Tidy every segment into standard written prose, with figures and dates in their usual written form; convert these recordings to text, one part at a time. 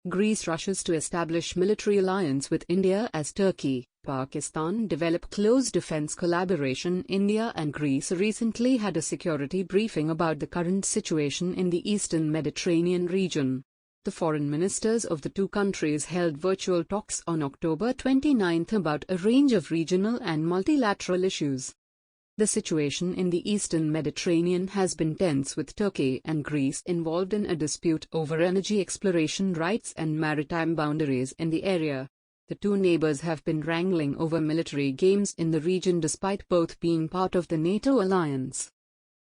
Greece rushes to establish military alliance with India as Turkey, Pakistan develop close defense collaboration. India and Greece recently had a security briefing about the current situation in the eastern Mediterranean region. The foreign ministers of the two countries held virtual talks on October 29 about a range of regional and multilateral issues. The situation in the eastern Mediterranean has been tense, with Turkey and Greece involved in a dispute over energy exploration rights and maritime boundaries in the area. The two neighbors have been wrangling over military games in the region despite both being part of the NATO alliance.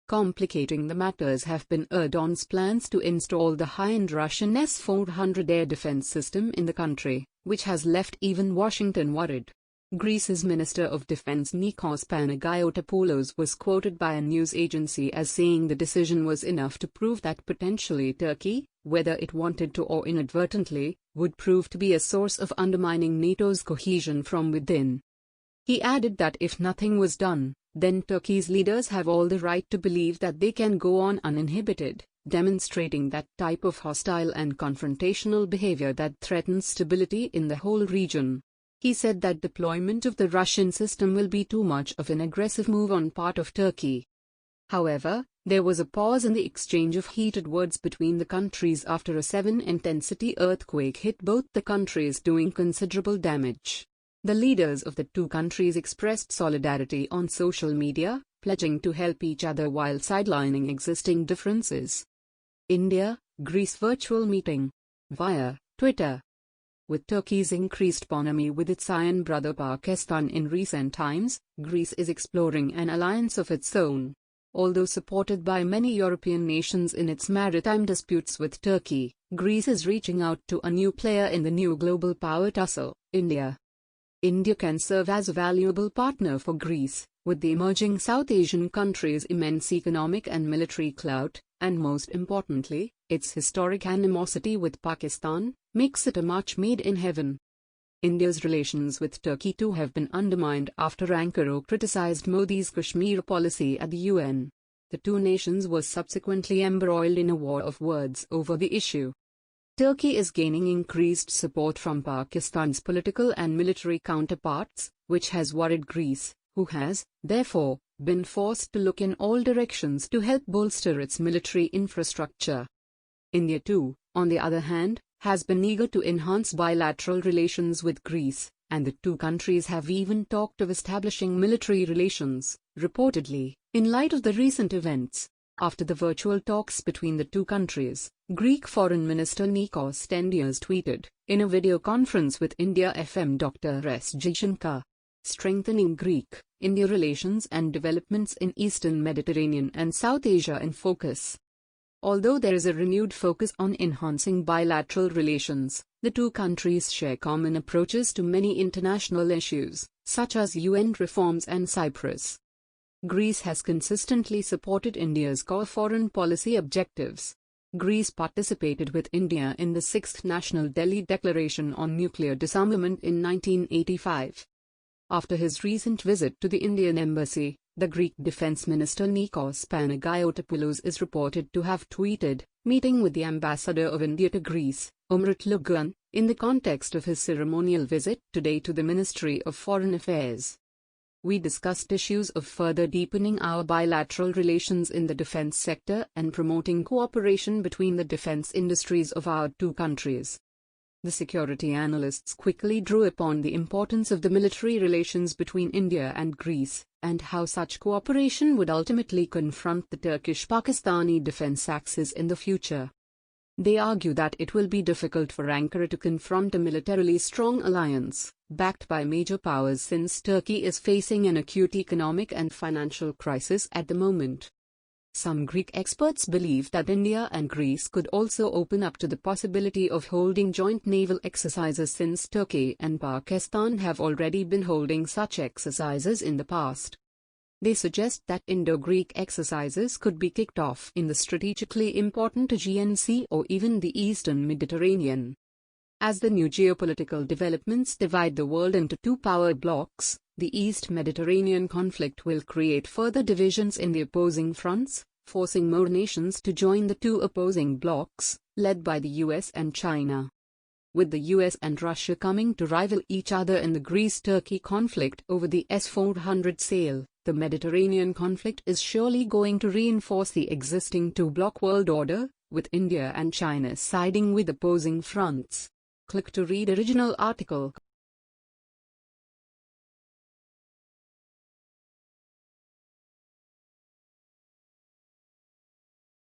Complicating the matters have been Erdogan's plans to install the high-end Russian S-400 air defense system in the country, which has left even Washington worried. Greece's Minister of Defense Nikos Dendias was quoted by a news agency as saying the decision was enough to prove that potentially Turkey, whether it wanted to or inadvertently, would prove to be a source of undermining NATO's cohesion from within. He added that if nothing was done, then Turkey's leaders have all the right to believe that they can go on uninhibited, demonstrating that type of hostile and confrontational behavior that threatens stability in the whole region. He said that deployment of the Russian system will be too much of an aggressive move on part of Turkey. However, there was a pause in the exchange of heated words between the countries after a 7-intensity earthquake hit both the countries, doing considerable damage. The leaders of the two countries expressed solidarity on social media, pledging to help each other while sidelining existing differences. India-Greece virtual meeting via Twitter. With Turkey's increased bonhomie with its iron brother Pakistan in recent times, Greece is exploring an alliance of its own. Although supported by many European nations in its maritime disputes with Turkey, Greece is reaching out to a new player in the new global power tussle, India. India can serve as a valuable partner for Greece, with the emerging South Asian country's immense economic and military clout, and most importantly, its historic animosity with Pakistan, makes it a match made in heaven. India's relations with Turkey too have been undermined after Ankara criticized Modi's Kashmir policy at the UN. The two nations were subsequently embroiled in a war of words over the issue. Turkey is gaining increased support from Pakistan's political and military counterparts, which has worried Greece, who has, therefore, been forced to look in all directions to help bolster its military infrastructure. India too, on the other hand, has been eager to enhance bilateral relations with Greece, and the two countries have even talked of establishing military relations, reportedly, in light of the recent events. After the virtual talks between the two countries, Greek Foreign Minister Nikos Dendias tweeted, in a video conference with India FM Dr. S. Jaishankar, strengthening Greek-India relations and developments in Eastern Mediterranean and South Asia in focus. Although there is a renewed focus on enhancing bilateral relations, the two countries share common approaches to many international issues, such as UN reforms and Cyprus. Greece has consistently supported India's core foreign policy objectives. Greece participated with India in the 6th National Delhi Declaration on Nuclear Disarmament in 1985. After his recent visit to the Indian embassy, the Greek Defense Minister Nikos Dendias is reported to have tweeted, meeting with the ambassador of India to Greece, Umrat Lugan, in the context of his ceremonial visit today to the Ministry of Foreign Affairs. We discussed issues of further deepening our bilateral relations in the defense sector and promoting cooperation between the defense industries of our two countries. The security analysts quickly drew upon the importance of the military relations between India and Greece, and how such cooperation would ultimately confront the Turkish-Pakistani defense axis in the future. They argue that it will be difficult for Ankara to confront a militarily strong alliance, backed by major powers, since Turkey is facing an acute economic and financial crisis at the moment. Some Greek experts believe that India and Greece could also open up to the possibility of holding joint naval exercises, since Turkey and Pakistan have already been holding such exercises in the past. They suggest that Indo-Greek exercises could be kicked off in the strategically important Aegean Sea or even the Eastern Mediterranean. As the new geopolitical developments divide the world into two power blocs, the East Mediterranean conflict will create further divisions in the opposing fronts, forcing more nations to join the two opposing blocs, led by the US and China. With the US and Russia coming to rival each other in the Greece-Turkey conflict over the S-400 sail, the Mediterranean conflict is surely going to reinforce the existing two-bloc world order, with India and China siding with opposing fronts. Click to read original article.